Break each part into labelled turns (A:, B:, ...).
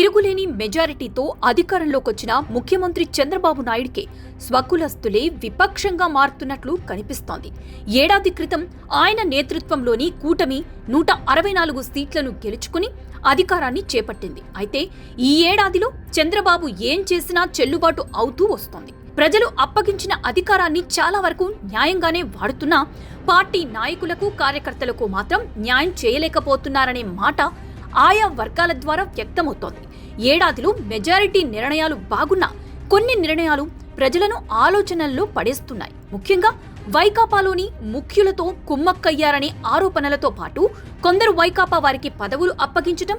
A: తిరుగులేని మెజారిటీతో అధికారంలోకొచ్చిన ముఖ్యమంత్రి చంద్రబాబు నాయుడికి స్వకులస్తులే విపక్షంగా మారుతున్నట్లు కనిపిస్తోంది. ఏడాది క్రితం ఆయన నేతృత్వంలోని కూటమి 164 సీట్లను గెలుచుకుని అధికారాన్ని చేపట్టింది. అయితే ఈ ఏడాదిలో చంద్రబాబు ఏం చేసినా చెల్లుబాటు అవుతూ వస్తోంది. ప్రజలు అప్పగించిన అధికారాన్ని చాలా వరకు న్యాయంగానే వాడుతున్నా పార్టీ నాయకులకు కార్యకర్తలకు మాత్రం న్యాయం చేయలేకపోతున్నారనే మాట ఆయా వర్గాల ద్వారా వ్యక్తమవుతోంది. ఏడాదిలో మెజారిటీ నిర్ణయాలు బాగున్నా కొన్ని నిర్ణయాలు ప్రజలను ఆలోచనల్లో పడేస్తున్నాయి. ముఖ్యంగా వైకాపాలోని ముఖ్యులతో కుమ్మక్కయ్యారనే ఆరోపణలతో పాటు కొందరు వైకాపా వారికి పదవులు అప్పగించటం,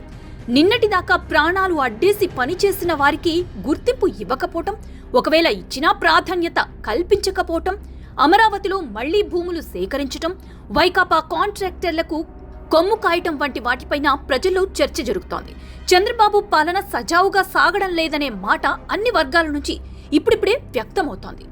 A: నిన్నటిదాకా ప్రాణాలు అడ్డేసి పనిచేసిన వారికి గుర్తింపు ఇవ్వకపోవటం, ఒకవేళ ఇచ్చినా ప్రాధాన్యత కల్పించకపోవటం, అమరావతిలో మళ్లీ భూములు సేకరించటం, వైకాపా కాంట్రాక్టర్లకు కొమ్ము కాయటం వంటి వాటిపైన ప్రజల్లో చర్చ జరుగుతోంది. చంద్రబాబు పాలన సజావుగా సాగడం లేదనే మాట అన్ని వర్గాల నుంచి ఇప్పుడిప్పుడే వ్యక్తమవుతోంది.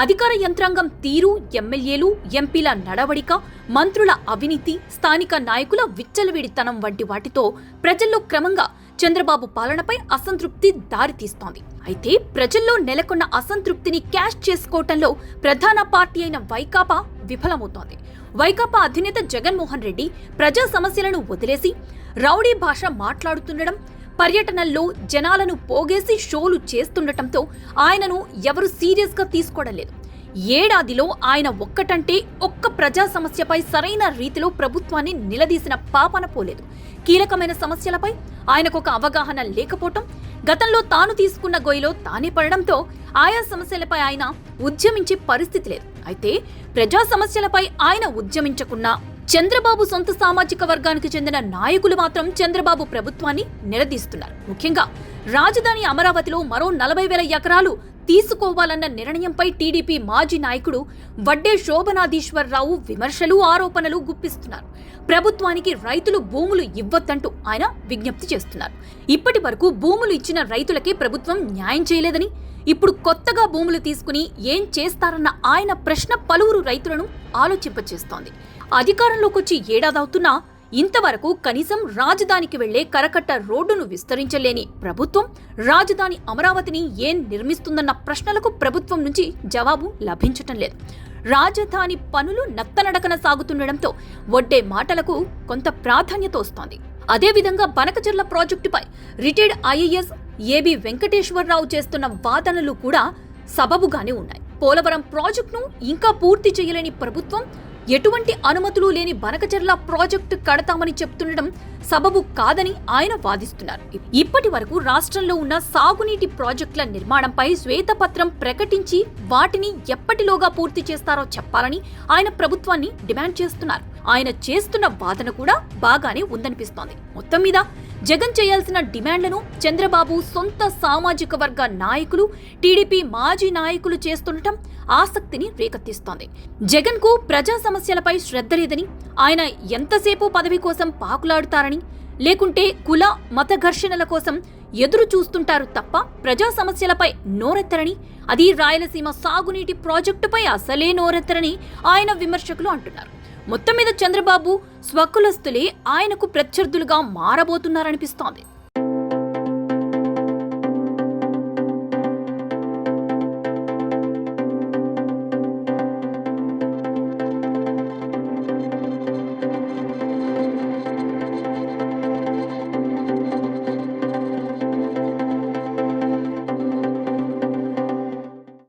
A: అధికార యంత్రాంగం తీరు, ఎమ్మెల్యేలు, ఎంపీల నడవడిక, మంత్రుల అవినీతి, స్థానిక నాయకుల విచ్చలవిడితనం వంటి వాటితో ప్రజల్లో క్రమంగా చంద్రబాబు పాలనపై అసంతృప్తి దారితీస్తోంది. అయితే ప్రజల్లో నెలకొన్న అసంతృప్తిని క్యాష్ చేసుకోవటంలో ప్రధాన పార్టీ అయిన వైకాపా విఫలమవుతోంది. వైకాపా అధినేత జగన్మోహన్ రెడ్డి ప్రజా సమస్యలను వదిలేసి రౌడీ భాష మాట్లాడుతుండడం, పర్యటనల్లో జనాలను పోగేసి షోలు చేస్తుండటంతో ఆయనను ఎవరు సీరియస్గా తీసుకోవడం లేదు. ఏడాదిలో ఆయన ఒక్కటంటే ఒక్క ప్రజా సమస్యపై సరైన రీతిలో ప్రభుత్వాన్ని నిలదీసిన పాపన పోలేదు. కీలకమైన సమస్యలపై ఆయనకొక అవగాహన లేకపోవటం, గతంలో తాను తీసుకున్న గొయ్యిలో తానే పడడంతో ఆయా సమస్యలపై ఆయన ఉద్యమించే పరిస్థితి లేదు. అయితే ప్రజా సమస్యలపై ఆయన ఉద్యమించకున్నా చంద్రబాబు సొంత సామాజిక వర్గానికి చెందిన నాయకులు మాత్రం చంద్రబాబు ప్రభుత్వాన్ని నిలదీస్తున్నారు. ముఖ్యంగా రాజధాని అమరావతిలో మరో 40,000 ఎకరాలు తీసుకోవాలన్న నిర్ణయంపై టీడీపీ మాజీ నాయకుడు వడ్డే శోభనాధీశ్వరరావు విమర్శలు, ఆరోపణలు గుప్పిస్తున్నారు. ప్రభుత్వానికి రైతులు భూములు ఇవ్వొద్దంటూ ఆయన విజ్ఞప్తి చేస్తున్నారు. ఇప్పటి వరకు భూములు ఇచ్చిన రైతులకే ప్రభుత్వం న్యాయం చేయలేదని, ఇప్పుడు కొత్తగా భూములు తీసుకుని ఏం చేస్తారన్న ఆయన ప్రశ్న పలువురు రైతులను ఆలోచింపచేస్తోంది. అధికారంలోకొచ్చి ఏడాదవుతున్నా ఇంతవరకు కనీసం రాజధానికి వెళ్లే కరకట్ట రోడ్డును విస్తరించలేని ప్రభుత్వం రాజధాని అమరావతిని ఏం నిర్మిస్తుందన్న ప్రశ్నలకు ప్రభుత్వం నుంచి జవాబు లభించటం లేదు. రాజధాని పనులు నత్తనడకన సాగుతుండటంతో వడ్డే మాటలకు కొంత ప్రాధాన్యత వస్తోంది. అదేవిధంగా బనకచెర్ల ప్రాజెక్టుపై రిటైర్డ్ ఐఏఎస్ ఏబి వెంకటేశ్వరరావు చేస్తున్న వాదనలు కూడా సబబుగానే ఉన్నాయి. పోలవరం ప్రాజెక్టును ఇంకా పూర్తి చేయలేని ప్రభుత్వం ఎటువంటి అనుమతులు లేని బనకచెర్ల ప్రాజెక్టు కడతామని చెప్తుండడం సబబు కాదని ఆయన వాదిస్తున్నారు. ఇప్పటి వరకు రాష్ట్రంలో ఉన్న సాగునీటి ప్రాజెక్టుల నిర్మాణంపై శ్వేతపత్రం ప్రకటించి వాటిని ఎప్పటిలోగా పూర్తి చేస్తారో చెప్పాలని ఆయన ప్రభుత్వాన్ని డిమాండ్ చేస్తున్నారు. ఆయన చేస్తున్న వాదన కూడా బాగానే ఉందనిపిస్తోంది. మొత్తం మీద జగన్ చేయాల్సిన డిమాండ్లను చంద్రబాబు సొంత సామాజిక వర్గ నాయకులు, టీడీపీ మాజీ నాయకులు చేస్తుండటం ఆసక్తిని రేకెత్తిస్తోంది. జగన్ కు ప్రజా సమస్యలపై శ్రద్ధ లేదని, ఆయన ఎంతసేపు పదవి కోసం పాకులాడుతారని, లేకుంటే కుల మత ఘర్షణల కోసం ఎదురు చూస్తుంటారు తప్ప ప్రజా సమస్యలపై నోరెత్తరని, అది రాయలసీమ సాగునీటి ప్రాజెక్టుపై అసలే నోరెత్తరని ఆయన విమర్శకులు అంటున్నారు. మొత్తం మీద చంద్రబాబు స్వకులస్తులే ఆయనకు ప్రత్యర్థులుగా మారబోతున్నారనిపిస్తోంది.